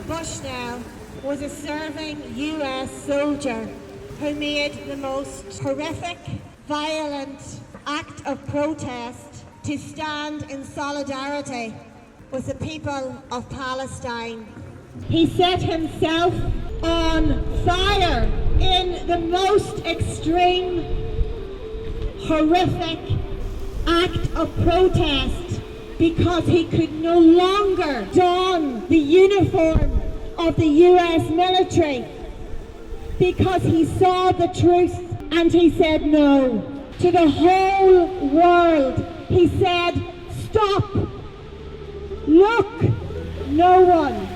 Bushnell was a serving US soldier who made the most horrific, violent act of protest to stand in solidarity with the people of Palestine. He set himself on fire in the most extreme, horrific act of protest because he could no longer don the uniform of the US military, because he saw the truth and he said no. To the whole world, he said, stop, look, no one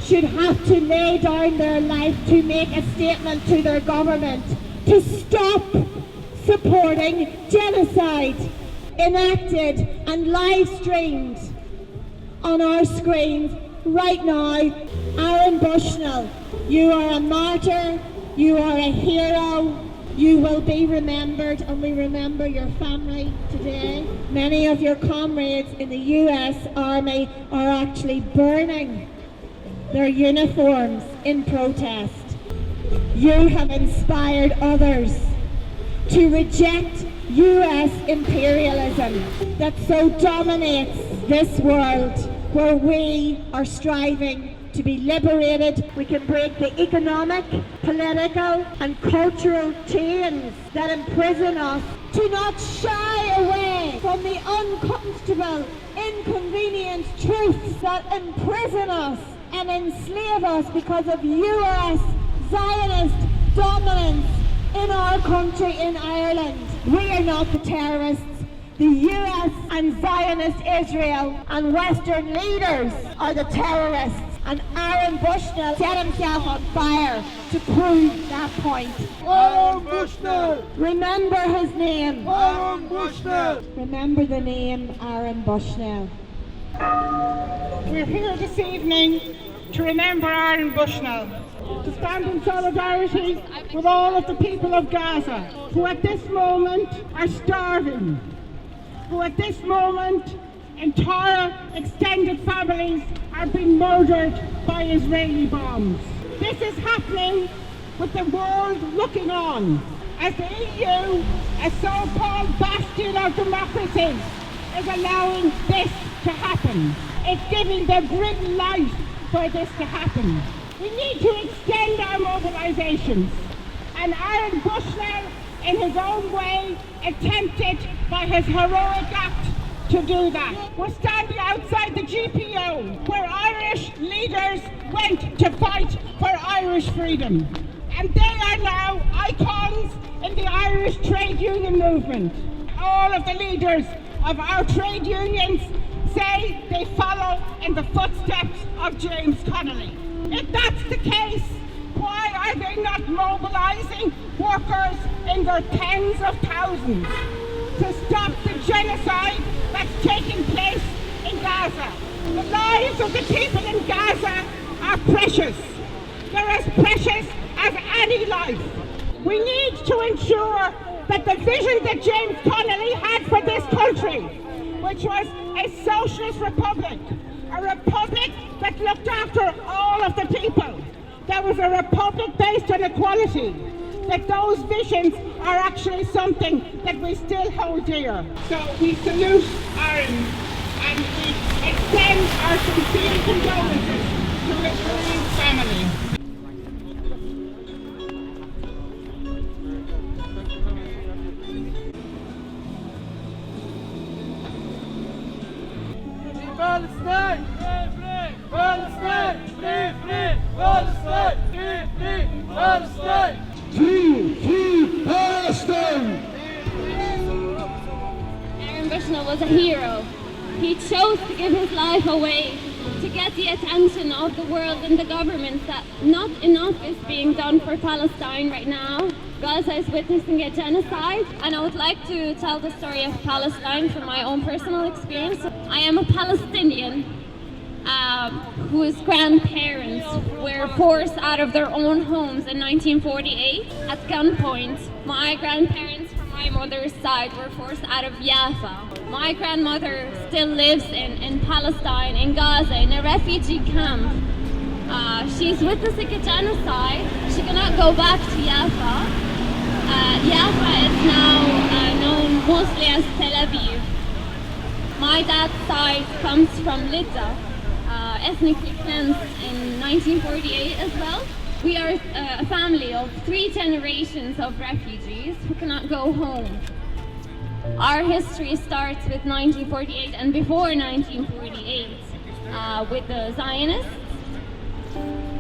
should have to lay down their life to make a statement to their government to stop supporting genocide enacted and live streamed on our screens right now. Aaron Bushnell, you are a martyr, you are a hero, you will be remembered, and we remember your family today. Many of your comrades in the US Army are actually burning their uniforms in protest. You have inspired others to reject US imperialism that so dominates this world, where we are striving to be liberated. We can break the economic, political and cultural chains that imprison us, to not shy away from the uncomfortable, inconvenient truths that imprison us and enslave us because of US Zionist dominance in our country, in Ireland. We are not the terrorists. The US and Zionist Israel and Western leaders are the terrorists. And Aaron Bushnell set himself on fire to prove that point. Aaron Bushnell! Remember his name. Aaron Bushnell! Remember the name Aaron Bushnell. We're here this evening to remember Aaron Bushnell, to stand in solidarity with all of the people of Gaza, who at this moment are starving, who at this moment entire extended families are being murdered by Israeli bombs. This is happening with the world looking on, as the EU, a so-called bastion of democracy, is allowing this to happen. It's giving the green light for this to happen. We need to extend our mobilisations, and Aaron Bushnell, in his own way, attempted by his heroic act to do that. We're standing outside the GPO, where Irish leaders went to fight for Irish freedom. And they are now icons in the Irish trade union movement. All of the leaders of our trade unions say they follow in the footsteps of James Connolly. If that's the case, why are they not mobilising workers in their tens of thousands to stop the genocide that's taking place in Gaza? The lives of the people in Gaza are precious. They're as precious as any life. We need to ensure that the vision that James Connolly had for this country, which was a socialist republic, a republic that looked after all of the people, that was a republic based on equality, that those visions are actually something that we still hold dear. So we salute Aaron and we extend our sincere condolences to his bereaved family. Palestine! Free! Palestine! Free! Palestine! Free! Palestine! Free Palestine! Aaron Bushnell was a hero. He chose to give his life away to get the attention of the world and the governments that not enough is being done for Palestine right now. Gaza is witnessing a genocide, and I would like to tell the story of Palestine from my own personal experience. I am a Palestinian whose grandparents were forced out of their own homes in 1948 at gunpoint. My grandparents from my mother's side were forced out of Jaffa. My grandmother still lives in Palestine, in Gaza, in a refugee camp. She's witnessing a genocide. She cannot go back to Jaffa. Jaffa is now known mostly as Tel Aviv. My dad's side comes from Lydda, ethnically cleansed in 1948 as well. We are a family of 3 generations of refugees who cannot go home. Our history starts with 1948 and before 1948 with the Zionists.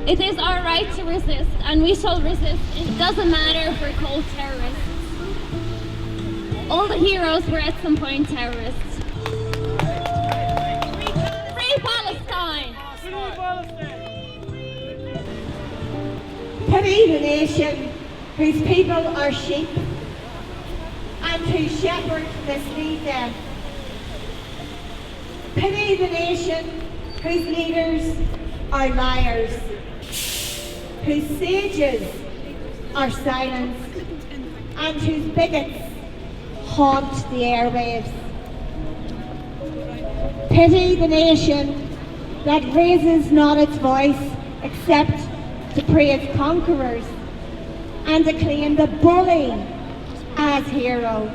It is our right to resist, and we shall resist. It doesn't matter if we're called terrorists. All the heroes were at some point terrorists. Free Palestine! Pity the nation whose people are sheep and whose shepherds mislead them. Pity the nation whose leaders are liars, whose sages are silenced, and whose bigots haunt the airwaves. Pity the nation that raises not its voice except to praise conquerors and acclaim the bully as hero,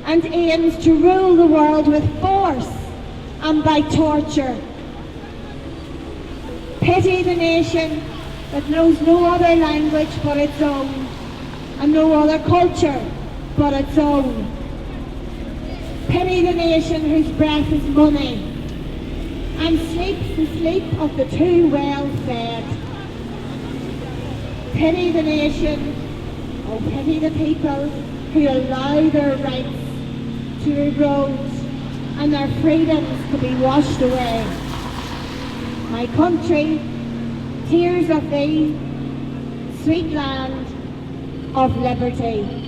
and aims to rule the world with force and by torture. Pity the nation that knows no other language but its own, and no other culture but its own. Pity the nation whose breath is money, and sleeps the sleep of the too well fed. Pity the nation, oh pity the people who allow their rights to erode and their freedoms to be washed away. My country, tears of thee, sweet land of liberty.